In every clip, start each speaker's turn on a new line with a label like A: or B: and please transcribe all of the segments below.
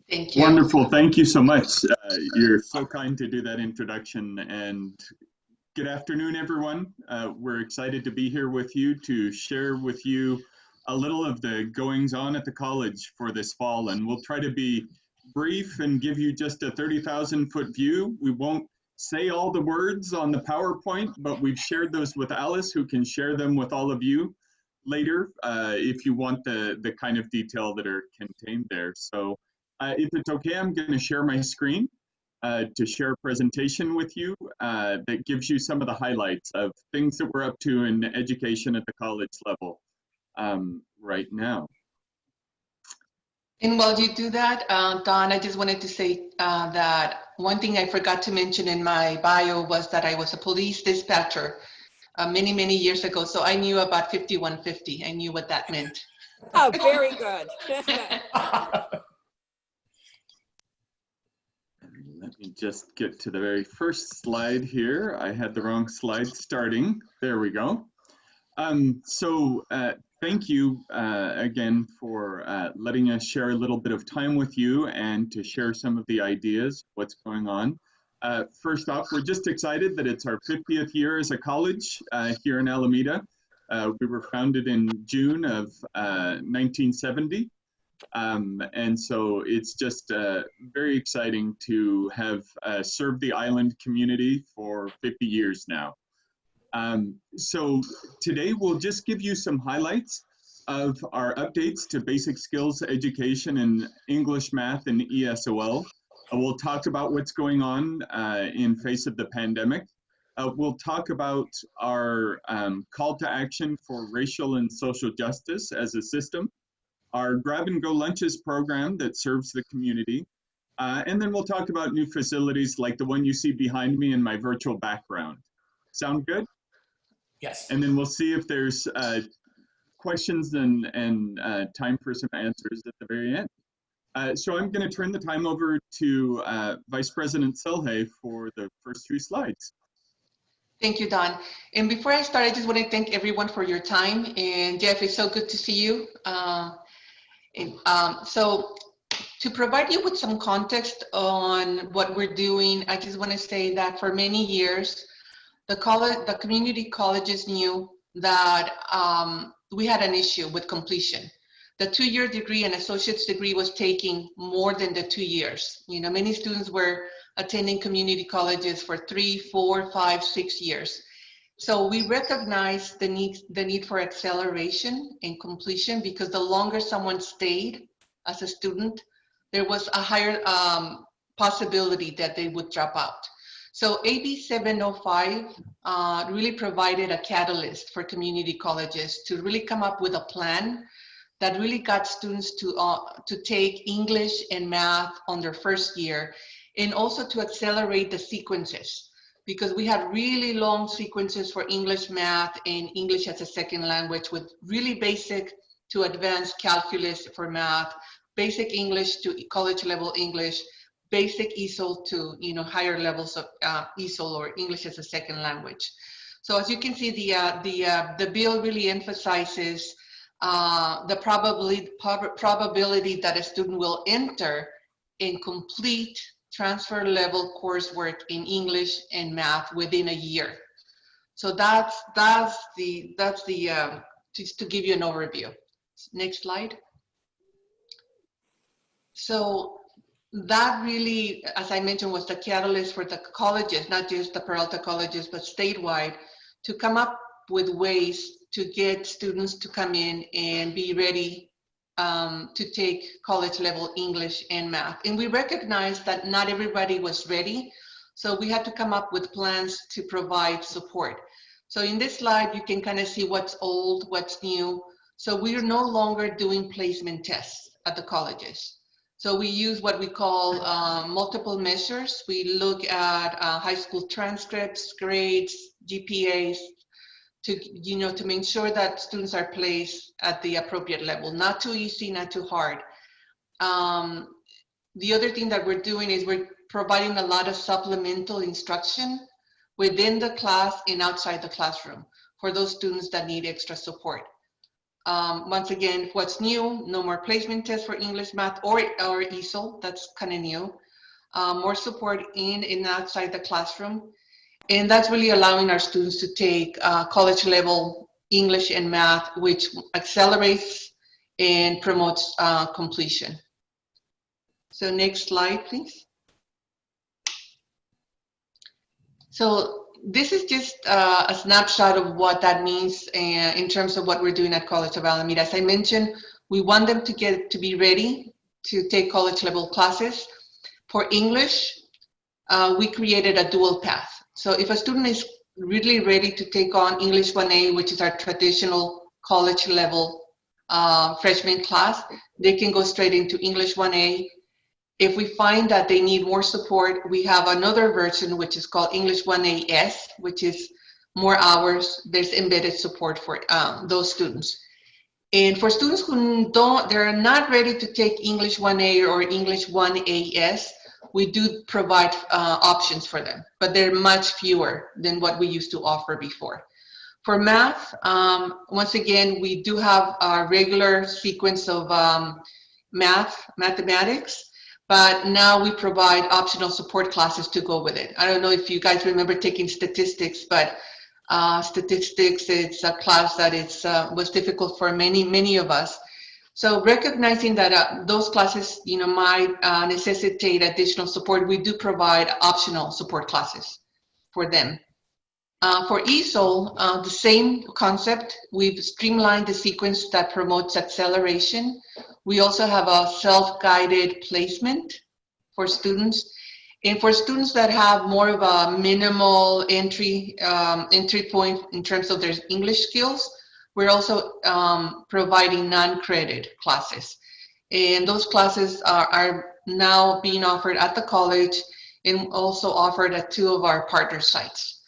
A: Thank you.
B: Wonderful. Thank you so much. You're so kind to do that introduction. And good afternoon, everyone. We're excited to be here with you to share with you a little of the goings on at the college for this fall. And we'll try to be brief and give you just a 30,000-foot view. We won't say all the words on the PowerPoint, but we've shared those with Alice, who can share them with all of you later if you want the kind of detail that are contained there. So if it's okay, I'm going to share my screen to share a presentation with you that gives you some of the highlights of things that we're up to in education at the college level right now.
A: And while you do that, Don, I just wanted to say that one thing I forgot to mention in my bio was that I was a police dispatcher many, many years ago. So I knew about 5150. I knew what that meant.
C: Oh, very good.
B: Let me just get to the very first slide here. I had the wrong slide starting. There we go. Thank you again for letting us share a little bit of time with you and to share some of the ideas, what's going on. First off, we're just excited that it's our 50th year as a college here in Alameda. We were founded in June of 1970. And so it's just very exciting to have served the island community for 50 years now. So today we'll just give you some highlights of our updates to basic skills education in English, math, and ESOL. We'll talk about what's going on in face of the pandemic. We'll talk about our call to action for racial and social justice as a system, our grab and go lunches program that serves the community. And then we'll talk about new facilities like the one you see behind me in my virtual background. Sound good?
D: Yes.
B: And then we'll see if there's questions and time for some answers at the very end. So I'm going to turn the time over to Vice President Celhay for the first few slides.
A: Thank you, Don. And before I start, I just want to thank everyone for your time. And Jeff, it's so good to see you. So to provide you with some context on what we're doing, I just want to say that for many years, the community colleges knew that we had an issue with completion. The 2-year degree and associate's degree was taking more than the 2 years. You know, many students were attending community colleges for 3, 4, 5, 6 years. So we recognized the need for acceleration and completion, because the longer someone stayed as a student, there was a higher possibility that they would drop out. So AB 705 really provided a catalyst for community colleges to really come up with a plan that really got students to take English and math on their first year, and also to accelerate the sequences, because we had really long sequences for English, math, and English as a second language, with really basic to advanced calculus for math, basic English to college level English, basic ESOL to higher levels of ESOL or English as a second language. So as you can see, the bill really emphasizes the probability that a student will enter and complete transfer level coursework in English and math within a year. So that's just to give you an overview. Next slide. So that really, as I mentioned, was the catalyst for the colleges, not just the Peralta colleges, but statewide, to come up with ways to get students to come in and be ready to take college level English and math. And we recognized that not everybody was ready, so we had to come up with plans to provide support. So in this slide, you can kind of see what's old, what's new. So we are no longer doing placement tests at the colleges. So we use what we call multiple measures. We look at high school transcripts, grades, GPAs, to make sure that students are placed at the appropriate level, not too easy, not too hard. The other thing that we're doing is we're providing a lot of supplemental instruction within the class and outside the classroom for those students that need extra support. Once again, what's new, no more placement tests for English, math, or ESOL, that's kind of new. More support in and outside the classroom. And that's really allowing our students to take college level English and math, which accelerates and promotes completion. So next slide, please. So this is just a snapshot of what that means in terms of what we're doing at College of Alameda. As I mentioned, we want them to be ready to take college level classes. For English, we created a dual path. So if a student is really ready to take on English 1A, which is our traditional college level freshman class, they can go straight into English 1A. If we find that they need more support, we have another version which is called English 1AS, which is more hours. There's embedded support for those students. And for students who they're not ready to take English 1A or English 1AS, we do provide options for them, but they're much fewer than what we used to offer before. For math, once again, we do have a regular sequence of mathematics, but now we provide optional support classes to go with it. I don't know if you guys remember taking statistics, but statistics, it's a class that was difficult for many of us. So recognizing that those classes, might necessitate additional support, we do provide optional support classes for them. For ESOL, the same concept. We've streamlined the sequence that promotes acceleration. We also have a self-guided placement for students. And for students that have more of a minimal entry point in terms of their English skills, we're also providing non-credit classes. And those classes are now being offered at the college and also offered at 2 of our partner sites.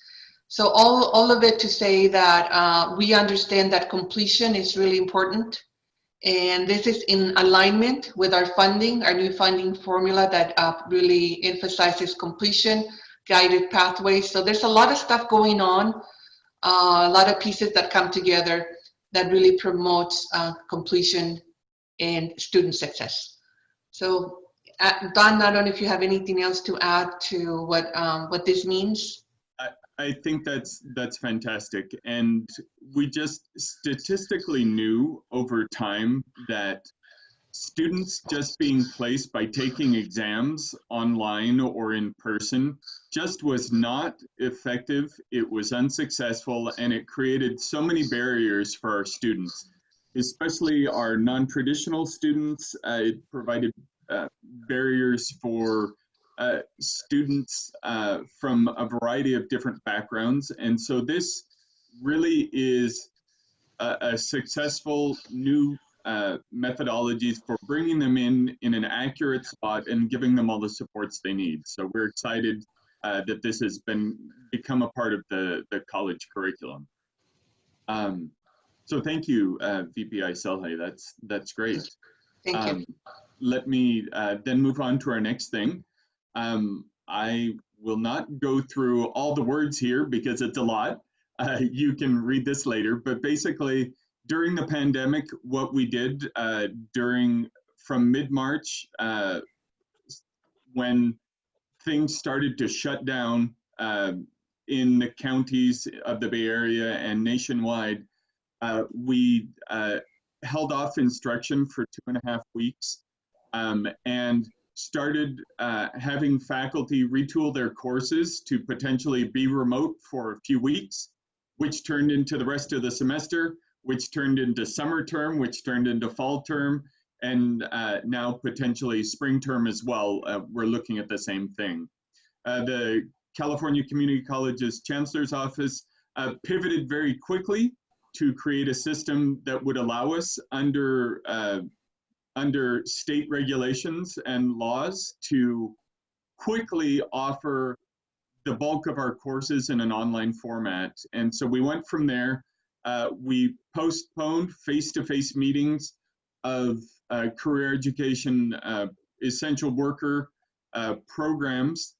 A: So all of it to say that we understand that completion is really important. And this is in alignment with our funding, our new funding formula that really emphasizes completion, guided pathways. So there's a lot of stuff going on, a lot of pieces that come together that really promotes completion and student success. So Don, I don't know if you have anything else to add to what this means.
B: I think that's fantastic. And we just statistically knew over time that students just being placed by taking exams online or in person just was not effective. It was unsuccessful, and it created so many barriers for our students, especially our non-traditional students. It provided barriers for students from a variety of different backgrounds. And so this really is a successful new methodologies for bringing them in an accurate spot and giving them all the supports they need. So we're excited that this has become a part of the college curriculum. So thank you, VPI Celhay. That's great.
A: Thank you.
B: Let me then move on to our next thing. I will not go through all the words here because it's a lot. You can read this later, but basically during the pandemic, what we did from mid-March, when things started to shut down in the counties of the Bay Area and nationwide, we held off instruction for 2.5 weeks and started having faculty retool their courses to potentially be remote for a few weeks, which turned into the rest of the semester, which turned into summer term, which turned into fall term, and now potentially spring term as well. We're looking at the same thing. The California Community College's Chancellor's Office pivoted very quickly to create a system that would allow us under state regulations and laws to quickly offer the bulk of our courses in an online format. And so we went from there. We postponed face-to-face meetings of career education essential worker programs,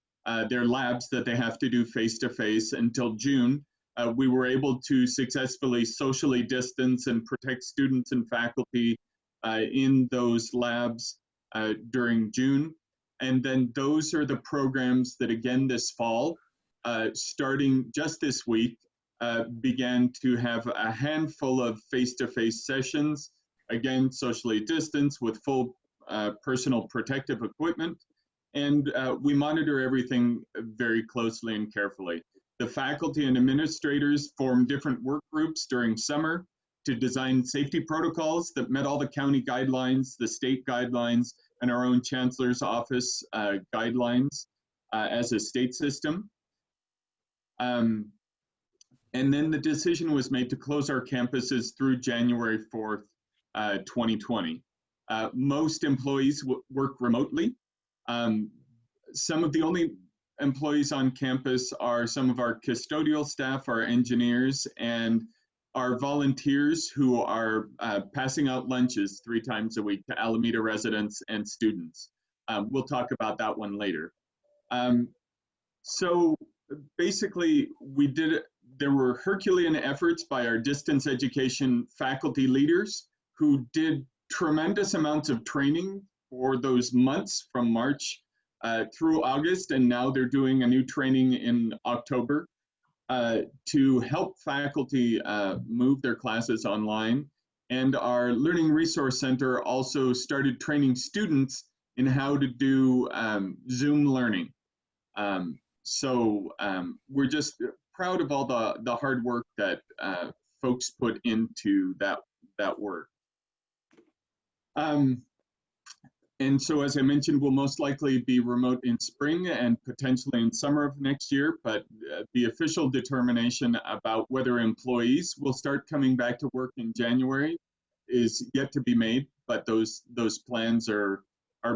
B: their labs that they have to do face-to-face until June. we were able to successfully socially distance and protect students and faculty in those labs during June. And then those are the programs that, again, this fall, starting just this week, began to have a handful of face-to-face sessions, again, socially distanced with full personal protective equipment. And we monitor everything very closely and carefully. The faculty and administrators formed different work groups during summer to design safety protocols that met all the county guidelines, the state guidelines, and our own chancellor's office guidelines as a state system. And then the decision was made to close our campuses through January 4th, 2020. Most employees work remotely. Some of the only employees on campus are some of our custodial staff, our engineers, and our volunteers who are passing out lunches 3 times a week to Alameda residents and students. We'll talk about that one later. So basically, there were Herculean efforts by our distance education faculty leaders who did tremendous amounts of training for those months from March through August, and now they're doing a new training in October to help faculty move their classes online. And our Learning Resource Center also started training students in how to do Zoom learning. So we're just proud of all the hard work that folks put into that work. And so, as I mentioned, we'll most likely be remote in spring and potentially in summer of next year, but the official determination about whether employees will start coming back to work in January is yet to be made, but those plans are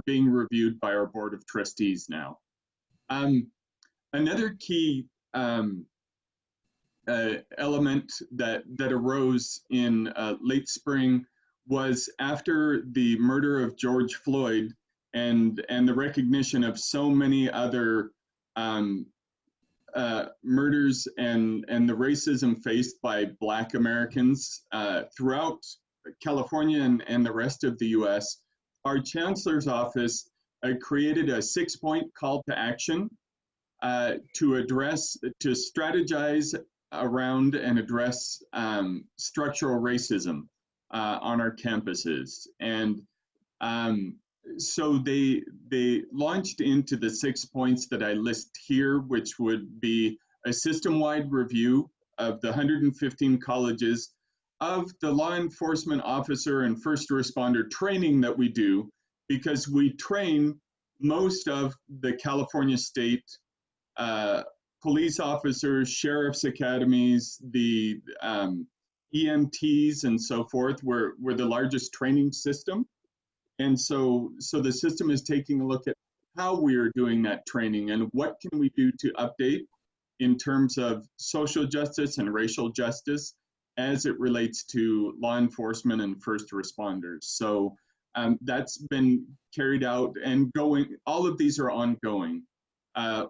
B: being reviewed by our Board of Trustees now. Another key element that arose in late spring was after the murder of George Floyd and the recognition of so many other murders and the racism faced by Black Americans throughout California and the rest of the US, our Chancellor's Office created a 6-point call to action to strategize around and address structural racism on our campuses. And so they launched into the 6 points that I list here, which would be a system-wide review of the 115 colleges, of the law enforcement officer and first responder training that we do, because we train most of the California state police officers, sheriff's academies, the EMTs and so forth. We're the largest training system. And so the system is taking a look at how we are doing that training and what can we do to update in terms of social justice and racial justice as it relates to law enforcement and first responders. So that's been carried out and going, all of these are ongoing.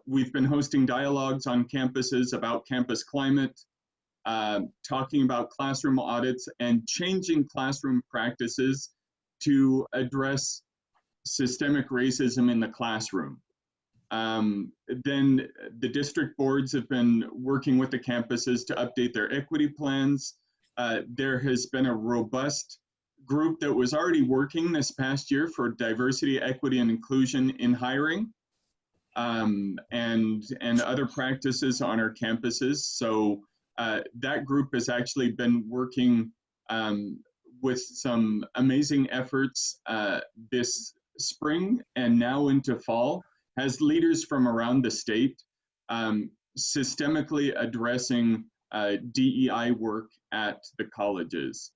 B: We've been hosting dialogues on campuses about campus climate, talking about classroom audits and changing classroom practices to address systemic racism in the classroom. Then the district boards have been working with the campuses to update their equity plans. There has been a robust group that was already working this past year for diversity, equity, and inclusion in hiring and other practices on our campuses. So that group has actually been working with some amazing efforts this spring and now into fall, has leaders from around the state systemically addressing DEI work at the colleges.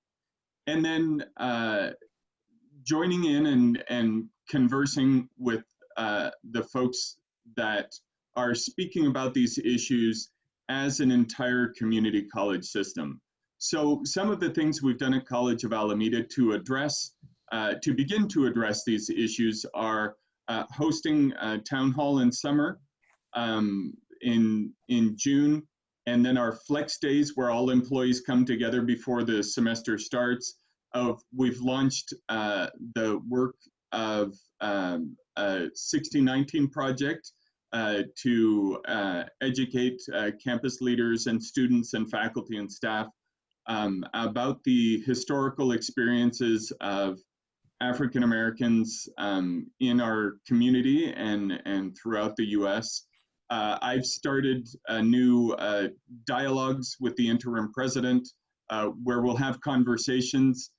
B: And then joining in and conversing with the folks that are speaking about these issues as an entire community college system. So some of the things we've done at College of Alameda to address, to begin to address these issues are hosting a town hall in summer in June, And then our flex days where all employees come together before the semester starts. We've launched the work of a 1619 project to educate campus leaders and students and faculty and staff about the historical experiences of African Americans in our community and throughout the US. I've started new dialogues with the interim president where we'll have conversations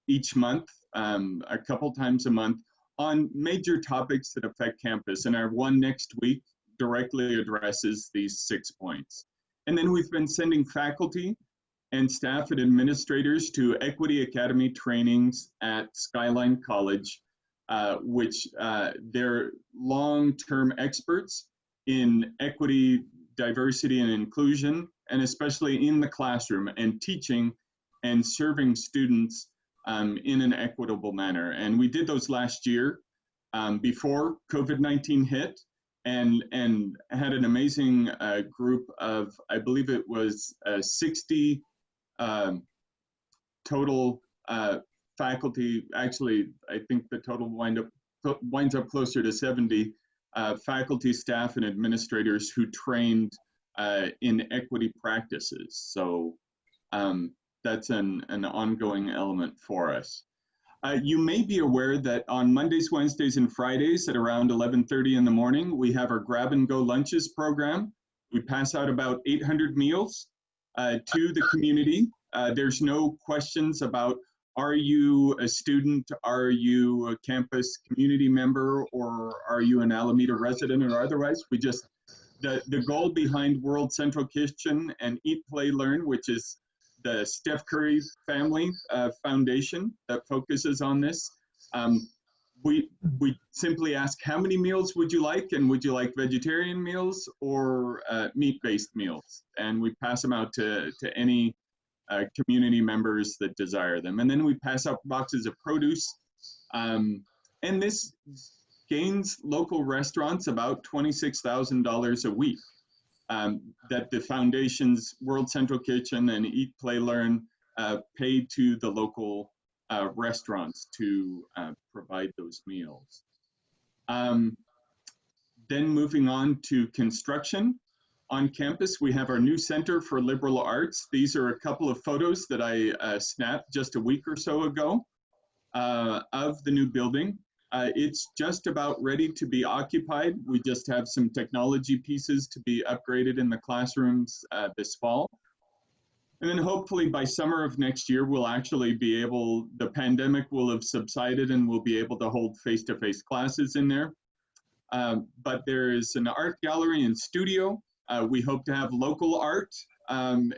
B: each month, a couple times a month, on major topics that affect campus. And our one next week directly addresses these 6 points. And then we've been sending faculty and staff and administrators to Equity Academy trainings at Skyline College, which they're long-term experts in equity, diversity, and inclusion, and especially in the classroom and teaching and serving students in an equitable manner. And we did those last year before COVID-19 hit, and had an amazing group of, I believe it was 60 total faculty. Actually, I think the total winds up closer to 70 faculty, staff, and administrators who trained in equity practices. So that's an ongoing element for us. You may be aware that on Mondays, Wednesdays, and Fridays at around 11:30 in the morning, we have our grab and go lunches program. We pass out about 800 meals to the community. There's no questions about, are you a student, are you a campus community member, or are you an Alameda resident or otherwise? We just, the goal behind World Central Kitchen and Eat, Play, Learn, which is the Steph Curry family foundation that focuses on this. We simply ask, how many meals would you like? And would you like vegetarian meals or meat-based meals? And we pass them out to any community members that desire them. And then we pass out boxes of produce. And this gains local restaurants about $26,000 a week. That the foundation's World Central Kitchen and Eat, Play, Learn pay to the local restaurants to provide those meals. Then moving on to construction. On campus, we have our new Center for Liberal Arts. These are a couple of photos that I snapped just a week or so ago of the new building. It's just about ready to be occupied. We just have some technology pieces to be upgraded in the classrooms this fall. And then hopefully by summer of next year, we'll actually be able, the pandemic will have subsided and we'll be able to hold face-to-face classes in there. But there is an art gallery and studio. We hope to have local art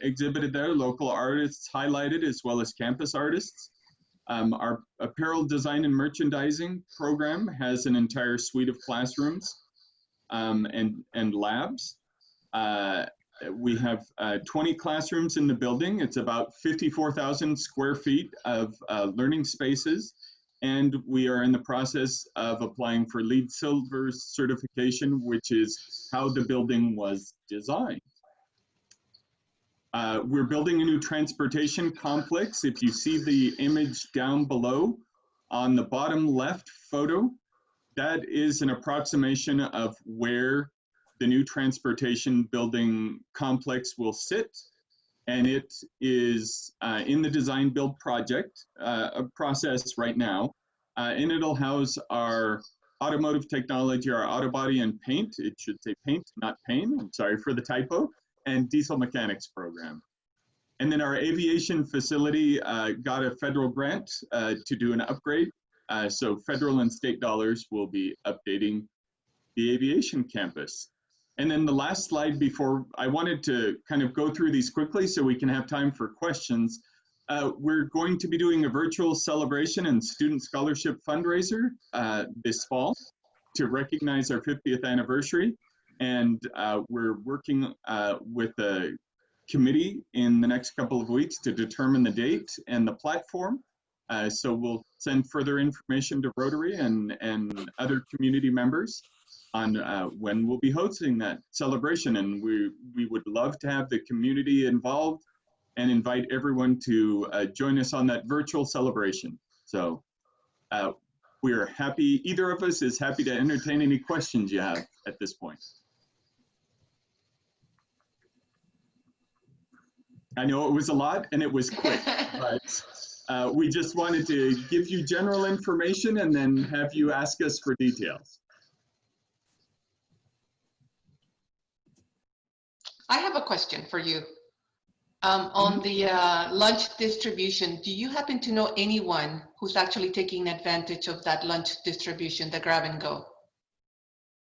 B: exhibited there, local artists highlighted, as well as campus artists. Our apparel design and merchandising program has an entire suite of classrooms and labs. We have 20 classrooms in the building. It's about 54,000 square feet of learning spaces. And we are in the process of applying for LEED Silver certification, which is how the building was designed. We're building a new transportation complex. If you see the image down below on the bottom left photo, that is an approximation of where the new transportation building complex will sit. And it is in the design build project process right now. And it'll house our automotive technology, our auto body and paint. It should say paint, not pain. I'm sorry for the typo. And diesel mechanics program. And then our aviation facility got a federal grant to do an upgrade. So federal and state dollars will be updating the aviation campus. And then the last slide before, I wanted to kind of go through these quickly so we can have time for questions. We're going to be doing a virtual celebration and student scholarship fundraiser this fall to recognize our 50th anniversary. And we're working with a committee in the next couple of weeks to determine the date and the platform. So we'll send further information to Rotary and other community members on when we'll be hosting that celebration. And we would love to have the community involved and invite everyone to join us on that virtual celebration. So we're happy, either of us is happy to entertain any questions you have at this point. I know it was a lot and it was quick, but we just wanted to give you general information and then have you ask us for details.
A: I have a question for you. On the lunch distribution, do you happen to know anyone who's actually taking advantage of that lunch distribution, the grab and go?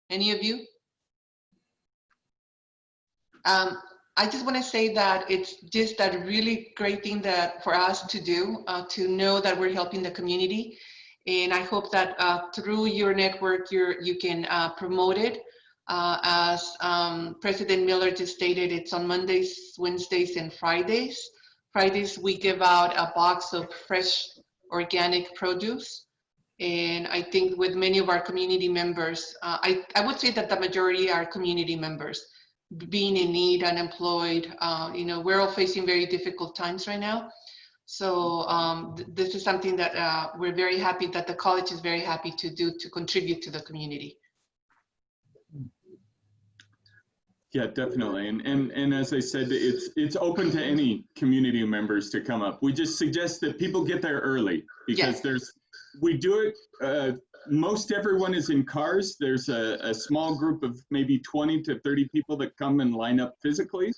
A: Any of you? I just want to say that it's just a really great thing that for us to do, to know that we're helping the community. And I hope that through your network, you can promote it. As President Miller just stated, it's on Mondays, Wednesdays, and Fridays. Fridays, we give out a box of fresh organic produce. And I think with many of our community members, I would say that the majority are community members, being in need, unemployed. You know, we're all facing very difficult times right now. So this is something that we're very happy that the college is very happy to do to contribute to the community.
B: Yeah, definitely. And as I said, it's open to any community members to come up. We just suggest that people get there early because we do it, most everyone is in cars. There's a small group of maybe 20 to 30 people that come and line up physically,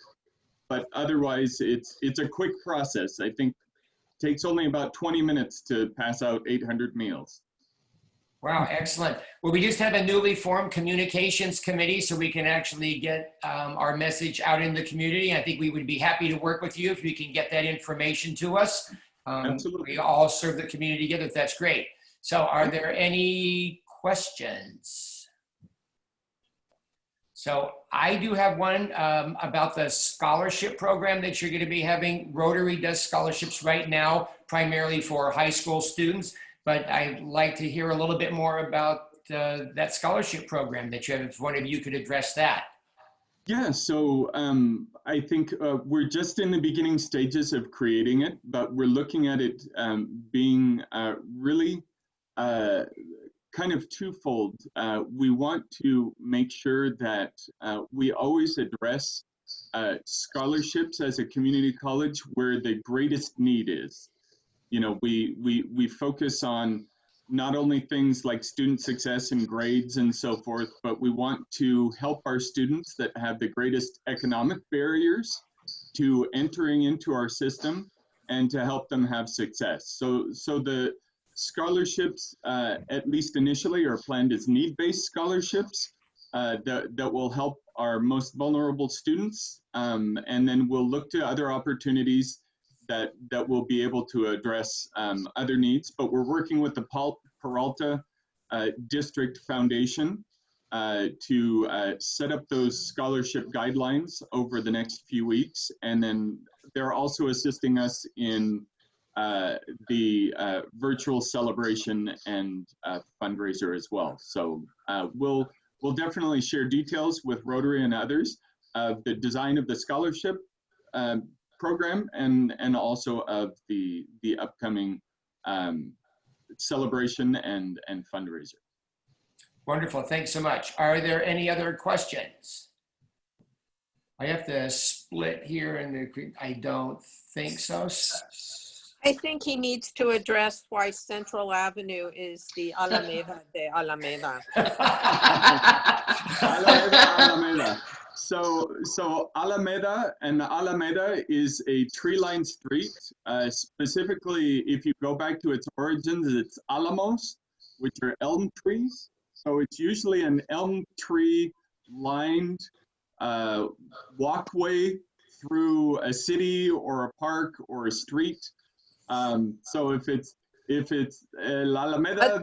B: but otherwise it's a quick process. I think it takes only about 20 minutes to pass out 800 meals.
D: Wow, excellent. Well, we just have a newly formed communications committee so we can actually get our message out in the community. I think we would be happy to work with you if you can get that information to us.
B: Absolutely.
D: We all serve the community together. That's great. So are there any questions? So I do have one about the scholarship program that you're going to be having. Rotary does scholarships right now, primarily for high school students. But I'd like to hear a little bit more about that scholarship program that you have, if one of you could address that.
B: Yeah, so I think we're just in the beginning stages of creating it, but we're looking at it being really kind of twofold. We want to make sure that we always address scholarships as a community college where the greatest need is. You know, we focus on not only things like student success and grades and so forth, but we want to help our students that have the greatest economic barriers to entering into our system and to help them have success. So the scholarships, at least initially, are planned as need-based scholarships that will help our most vulnerable students. And then we'll look to other opportunities that will be able to address other needs, but we're working with the Peralta District Foundation to set up those scholarship guidelines over the next few weeks. And then they're also assisting us in the virtual celebration and fundraiser as well. So we'll definitely share details with Rotary and others of the design of the scholarship program and also of the upcoming celebration and fundraiser.
D: Wonderful, thanks so much. Are there any other questions? I have to split here and I don't think so.
C: I think he needs to address why Central Avenue is the Alameda de Alameda.
B: Alameda. So Alameda is a tree-lined street. Specifically, if you go back to its origins, it's alamos, which are elm trees. So it's usually an elm tree-lined walkway through a city or a park or a street. So if it's El Alameda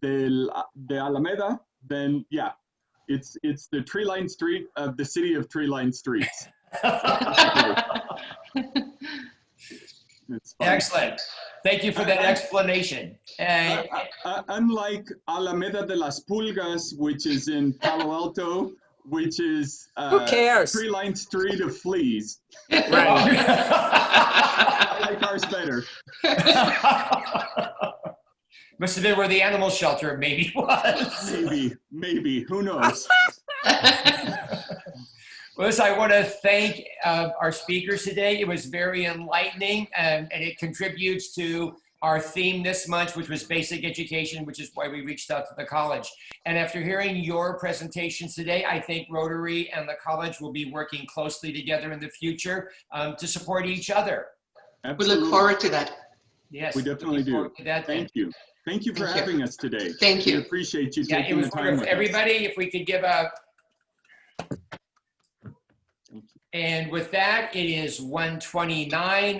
B: de Alameda, then yeah. It's the tree-lined street of the city of tree-lined streets. It's fun.
D: Excellent. Thank you for that explanation.
B: Unlike Alameda de las Pulgas, which is in Palo Alto, which is
C: Who cares?
B: 3-line street of fleas.
C: Right.
B: I like ours better.
D: Must have been where the animal shelter maybe was.
B: Maybe. Who knows?
D: Well, listen, I want to thank our speakers today. It was very enlightening, and it contributes to our theme this month, which was basic education, which is why we reached out to the college. And after hearing your presentations today, I think Rotary and the college will be working closely together in the future to support each other.
B: Absolutely.
A: We look forward to that.
D: Yes,
B: We definitely do.
D: Thank
B: you. Thank you for
A: Thank you.
B: having us today.
A: Thank you.
B: We appreciate you
D: Yeah, it
B: taking
D: was
B: the time
D: wonderful.
B: with us.
D: Everybody, if we could give a... And with that, it is 1:29,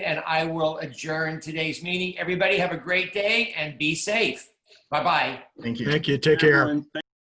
D: and I will adjourn today's meeting. Everybody have a great day and be safe. Bye-bye.
E: Thank you.
F: Thank you. Take care.
B: Everyone,